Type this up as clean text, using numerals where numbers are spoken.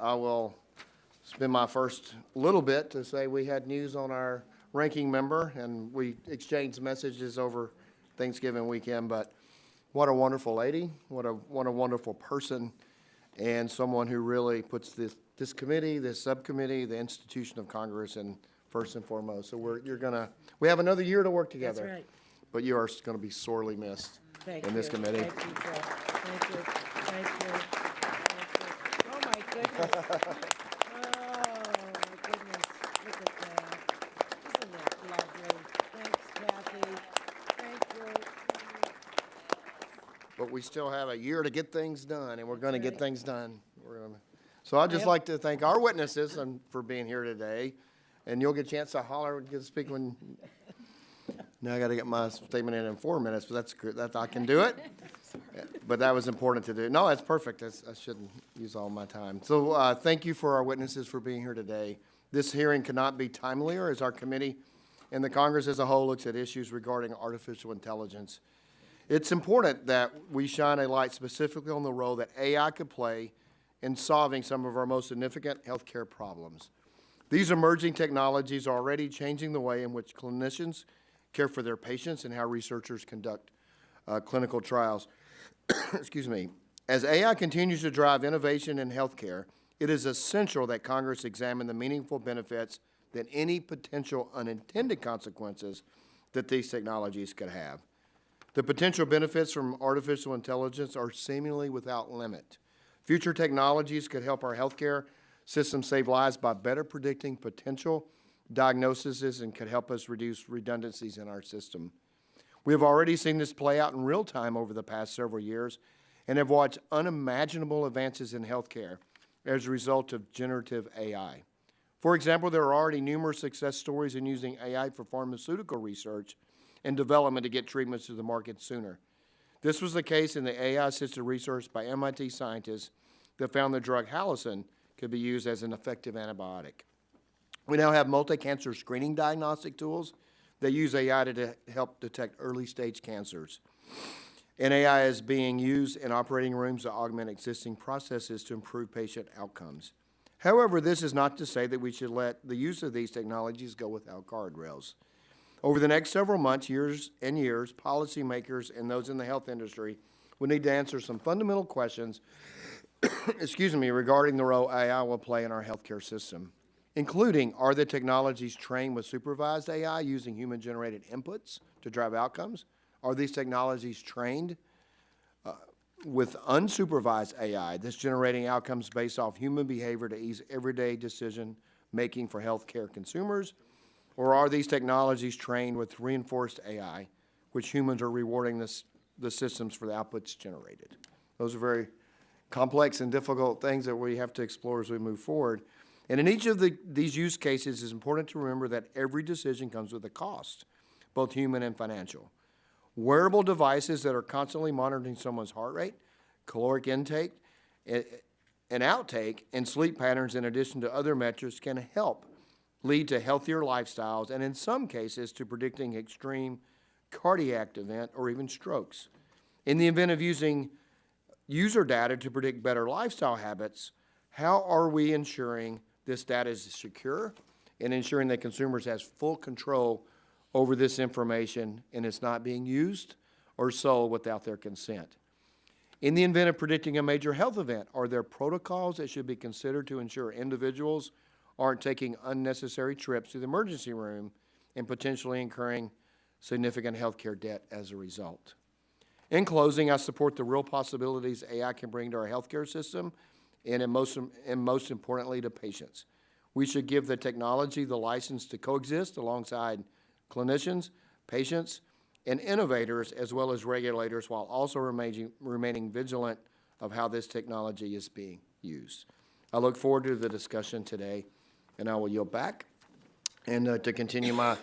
I will spend my first little bit to say we had news on our ranking member, and we exchanged messages over Thanksgiving weekend, but what a wonderful lady, what a wonderful person, and someone who really puts this committee, this subcommittee, the institution of Congress in first and foremost. So we have another year to work together. That's right. But you are going to be sorely missed in this committee. Thank you, Jeff. Thank you. Thank you. Thank you. Oh, my goodness. Oh, my goodness. Look at that. Isn't that lovely? Thanks, Cathy. Thank you. But we still have a year to get things done, and we're going to get things done. So I'd just like to thank our witnesses for being here today. And you'll get a chance to holler and get to speak when. Now I got to get my statement in 4 minutes, but that's good. I can do it. But that was important to do. No, that's perfect. I shouldn't use all my time. So thank you for our witnesses for being here today. This hearing cannot be timelier as our committee and the Congress as a whole looks at issues regarding artificial intelligence. It's important that we shine a light specifically on the role that AI could play in solving some of our most significant healthcare problems. These emerging technologies are already changing the way in which clinicians care for their patients and how researchers conduct clinical trials. Excuse me. As AI continues to drive innovation in healthcare, it is essential that Congress examine the meaningful benefits that any potential unintended consequences that these technologies could have. The potential benefits from artificial intelligence are seemingly without limit. Future technologies could help our healthcare system save lives by better predicting potential diagnoses and could help us reduce redundancies in our system. We have already seen this play out in real time over the past several years and have watched unimaginable advances in healthcare as a result of generative AI. For example, there are already numerous success stories in using AI for pharmaceutical research and development to get treatments to the market sooner. This was the case in the AI-assisted research by MIT scientists that found the drug Pallone could be used as an effective antibiotic. We now have multi-cancer screening diagnostic tools that use AI to help detect early-stage cancers. And AI is being used in operating rooms to augment existing processes to improve patient outcomes. However, this is not to say that we should let the use of these technologies go without guardrails. Over the next several months, years and years, policymakers and those in the health industry will need to answer some fundamental questions regarding the role AI will play in our healthcare system, including, are the technologies trained with supervised AI using human-generated inputs to drive outcomes? Are these technologies trained with unsupervised AI that's generating outcomes based off human behavior to ease everyday decision-making for healthcare consumers? Or are these technologies trained with reinforced AI, which humans are rewarding the systems for the outputs generated? Those are very complex and difficult things that we have to explore as we move forward. And in each of these use cases, it's important to remember that every decision comes with a cost, both human and financial. Wearable devices that are constantly monitoring someone's heart rate, caloric intake, and outtake, and sleep patterns in addition to other metrics can help lead to healthier lifestyles and in some cases to predicting extreme cardiac event or even strokes. In the event of using user data to predict better lifestyle habits, how are we ensuring this data is secure and ensuring that consumers have full control over this information and it's not being used or sold without their consent? In the event of predicting a major health event, are there protocols that should be considered to ensure individuals aren't taking unnecessary trips to the emergency room and potentially incurring significant health care debt as a result? In closing, I support the real possibilities AI can bring to our healthcare system and most importantly to patients. We should give the technology the license to coexist alongside clinicians, patients, and innovators as well as regulators while also remaining vigilant of how this technology is being used. I look forward to the discussion today, and I will yield back and to continue my